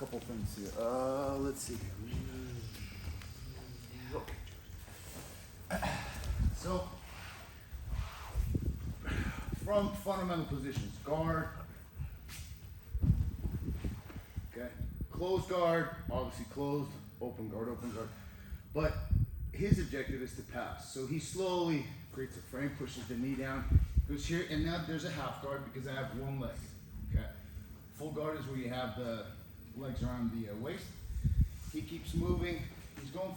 couple things here. Let's see. So, from fundamental positions, guard, okay, closed guard, obviously closed, open guard, but his objective is to pass. So he slowly creates a frame, pushes the knee down, goes here, and now there's a half guard because I have one leg, okay. Full guard is where you have the legs around the waist. He keeps moving. He's going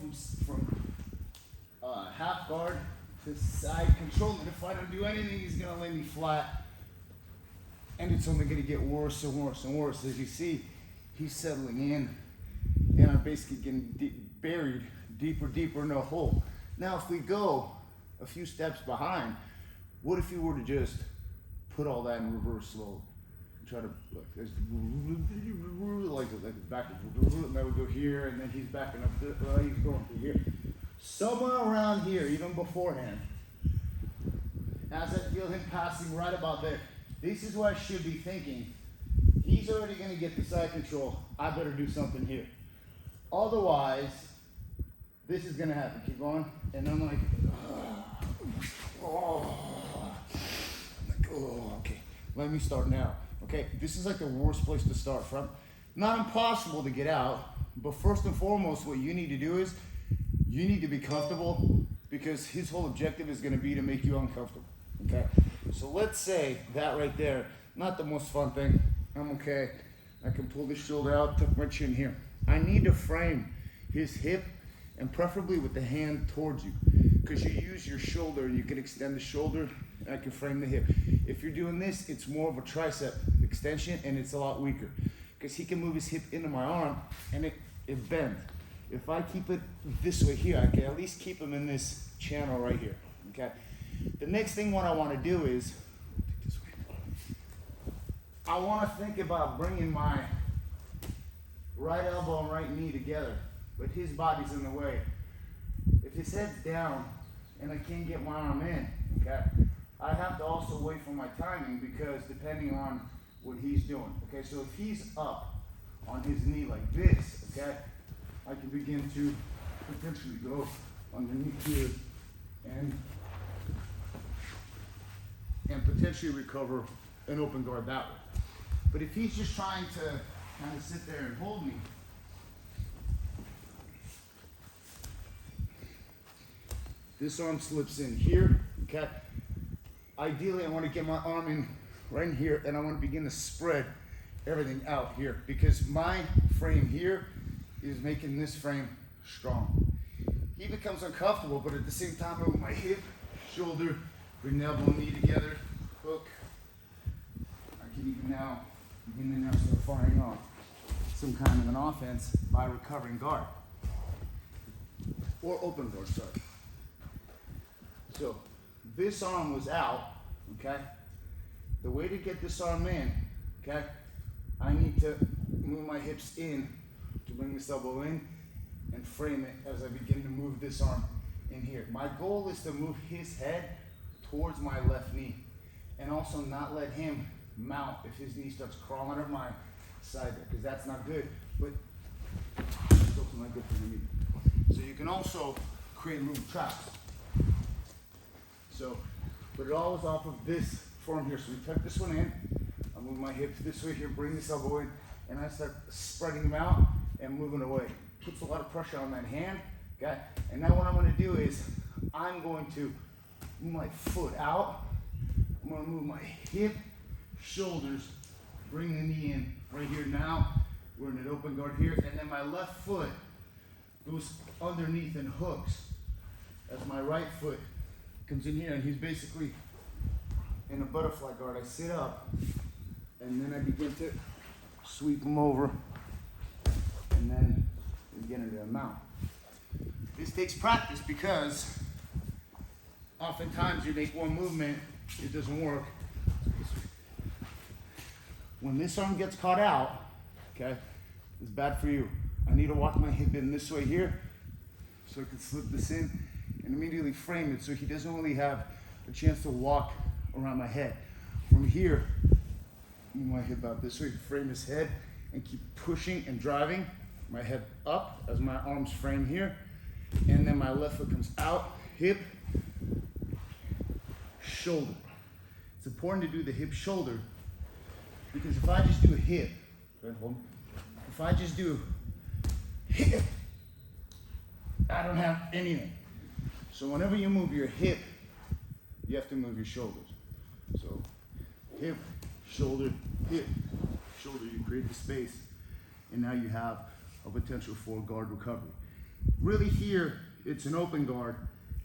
from half guard to side control. And if I don't do anything, he's gonna lay me flat, and it's only gonna get worse and worse and worse. As you see, he's settling in, and I'm basically getting buried deeper in a hole. Now, if we go a few steps behind, what if you were to just put all that in reverse slowly? Try to like back, and then we go here, and then he's backing up. He's going to here, somewhere around here, even beforehand. As I feel him passing right about there, this is what I should be thinking. He's already going to get the side control. I better do something here. Otherwise, this is going to happen. Keep going, and I'm like, oh, okay. Let me start now. Okay, this is like the worst place to start from. Not impossible to get out, but first and foremost, what you need to do is you need to be comfortable, because his whole objective is going to be to make you uncomfortable. Okay, so let's say that right there, not the most fun thing. I'm okay. I can pull this shoulder out, tuck my chin here. I need to frame his hip, and preferably with the hand towards you, because you use your shoulder and you can extend the shoulder, and I can frame the hip. If you're doing this, it's more of a tricep extension, and it's a lot weaker, because he can move his hip into my arm and it bends. If I keep it this way here, I can at least keep him in this channel right here. Okay. The next thing what I want to do is I want to think about bringing my right elbow and right knee together, but his body's in the way. If his head's down and I can't get my arm in, okay, I have to also wait for my timing, because depending on what he's doing, okay, so if he's up on his knee like this, okay, I can begin to potentially go underneath here and potentially recover an open guard that way. But if he's just trying to kind of sit there and hold me, this arm slips in here, okay? Ideally, I want to get my arm in right in here, and I want to begin to spread everything out here, because my frame here is making this frame strong. He becomes uncomfortable, but at the same time, I move my hip, shoulder, bring the elbow and knee together, hook. I can even now begin to now start firing off some kind of an offense by recovering guard. Or open guard, sorry. So this arm was out, okay? The way to get this arm in, okay, I need to move my hips in to bring this elbow in and frame it as I begin to move this arm in here. My goal is to move his head towards my left knee, and also not let him mount if his knee starts crawling up my side there, because that's not good, but it's also not good for the knee. So you can also create room traps. So, but it all is off of this form here. So we tuck this one in, I move my hips this way here, bring this elbow in, and I start spreading them out and moving away. Puts a lot of pressure on that hand, okay? And now what I'm gonna do is, I'm going to move my foot out, I'm gonna move my hip, shoulders, bring the knee in right here now. We're in an open guard here, and then my left foot goes underneath and hooks as my right foot comes in here, and he's basically in a butterfly guard. I sit up, and then I begin to sweep him over, and then begin to mount. This takes practice, because oftentimes you make one movement, it doesn't work. When this arm gets caught out, okay, it's bad for you. I need to walk my hip in this way here, so I can slip this in and immediately frame it, so he doesn't really have a chance to walk around my head. From here, move my hip out this way, frame his head, and keep pushing and driving my head up as my arms frame here. And then my left foot comes out, hip, shoulder. It's important to do the hip shoulder because if I just do a hip, if I just do hip, I don't have anything. So whenever you move your hip, you have to move your shoulders. So hip, shoulder, hip, shoulder, you create the space, and now you have a potential for guard recovery. Really here, it's an open guard,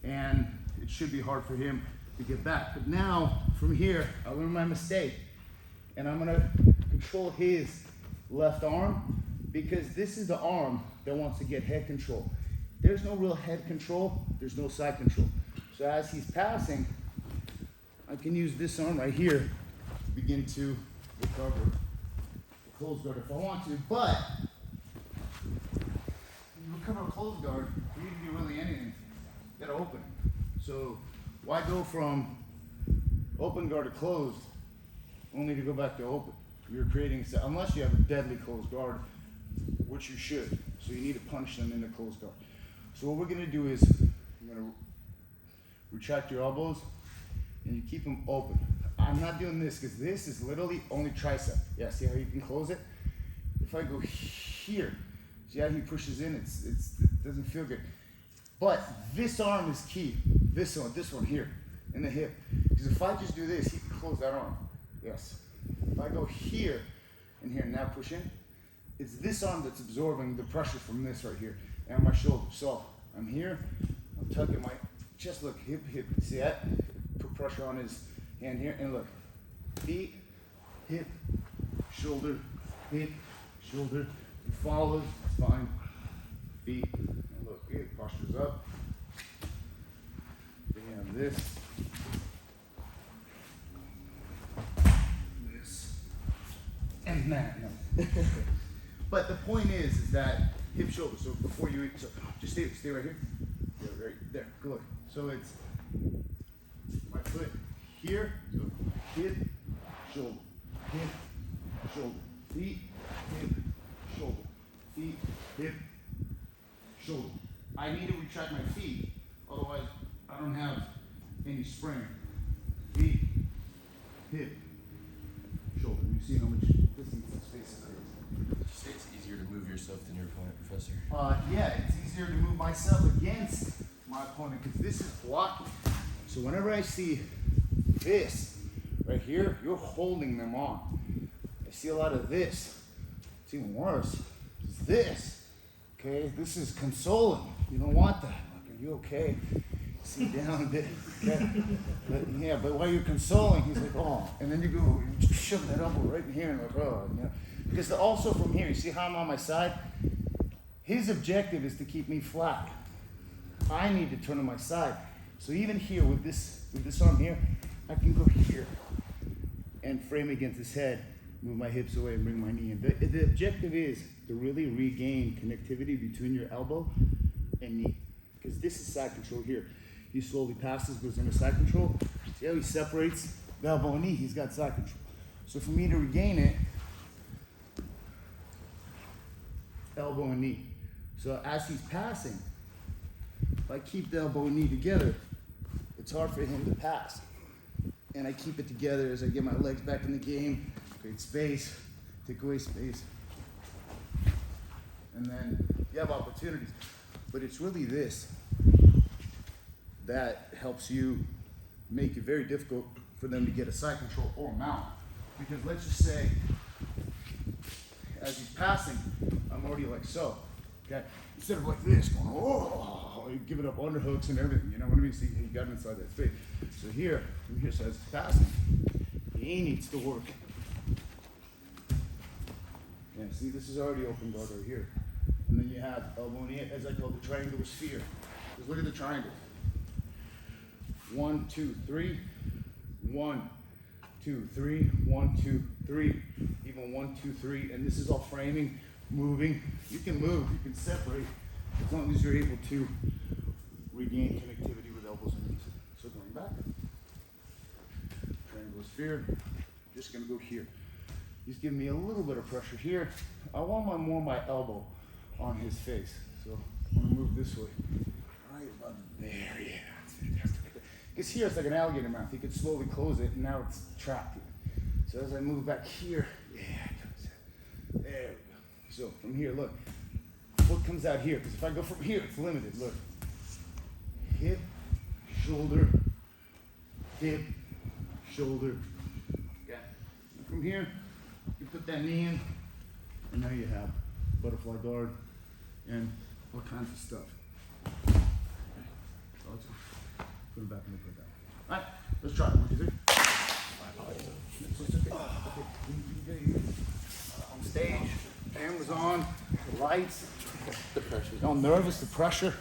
and it should be hard for him to get back. But now, from here, I learned my mistake, and I'm gonna control his left arm, because this is the arm that wants to get head control. There's no real head control, there's no side control. So as he's passing, I can use this arm right here to begin to recover the closed guard if I want to, but when you recover a closed guard, for you to do really anything, you gotta open it. So why go from open guard to closed, only to go back to open? You're creating, unless you have a deadly closed guard, which you should. So you need to punish them in the closed guard. So what we're gonna do is, you're gonna retract your elbows, and you keep them open. I'm not doing this because this is literally only tricep. Yeah, see how you can close it? If I go here, see how he pushes in? It doesn't feel good. But this arm is key. This one here, in the hip. Because if I just do this, he can close that arm. Yes. If I go here and here, now push in, it's this arm that's absorbing the pressure from this right here and my shoulder. So I'm here, I'm tucking my chest, look, hip, see that? Put pressure on his hand here, and look, feet, hip, shoulder, hip, shoulder. You follow, it's fine. Feet, and look, good, posture's up. Then you have this. And that, no. But the point is that hip, shoulder. So before you eat, so just stay right here. Yeah, right there. Good. So it's my foot here. So hip, shoulder, feet, hip, shoulder, feet, hip, shoulder. I need to retract my feet, otherwise I don't have any spring. Feet, hip, shoulder. You see how much distance and space there is. Did you say it's easier to move yourself than your opponent, Professor? Yeah, it's easier to move myself against my opponent because this is blocking. So whenever I see this right here, you're holding them on. I see a lot of this. It's even worse. It's this. Okay, this is consoling. You don't want that. Like, are you okay? Sit down a bit. Okay. But while you're consoling, he's like, oh, and then you go shove that elbow right in here and like, oh, you know. Because also from here, you see how I'm on my side? His objective is to keep me flat. I need to turn on my side. So even here with this arm here, I can go here and frame against his head, move my hips away and bring my knee in. The objective is to really regain connectivity between your elbow and knee. Because this is side control here. He slowly passes, goes into side control. See how he separates the elbow and knee? He's got side control. So for me to regain it, elbow and knee. So as he's passing, if I keep the elbow and knee together, it's hard for him to pass. And I keep it together as I get my legs back in the game, create space, take away space. And then you have opportunities. But it's really this that helps you make it very difficult for them to get a side control or a mount. Because let's just say, as he's passing, I'm already like so, okay? Instead of like this, going, oh, you're giving up underhooks and everything, you know what I mean? See, he got inside that space. So here, from here, so as he's passing, he needs to work. Yeah, see, this is already open guard right here. And then you have elbow and knee, as I call the triangular sphere. Just look at the triangle. 1, 2, 3. 1, 2, 3. 1, 2, 3. Even 1, 2, 3. And this is all framing, moving. You can move, you can separate, as long as you're able to regain connectivity with elbows and knees. So going back, triangular sphere. Just gonna go here. He's giving me a little bit of pressure here. I want more my elbow on his face. So I'm gonna move this way. Right about there, yeah, that's fantastic. Because here it's like an alligator mouth. You could slowly close it, and now it's trapped. So as I move back here, yeah, there we go. So from here, look, foot comes out here. Because if I go from here, it's limited. Look, hip, shoulder, hip, shoulder. Okay. And from here, you put that knee in, and now you have butterfly guard and all kinds of stuff. Okay. So let's put it back and put it down. All right, let's try it. 1, 2, 3. It's okay. Okay. On stage, cameras on, the lights. The pressure. All nervous, the pressure.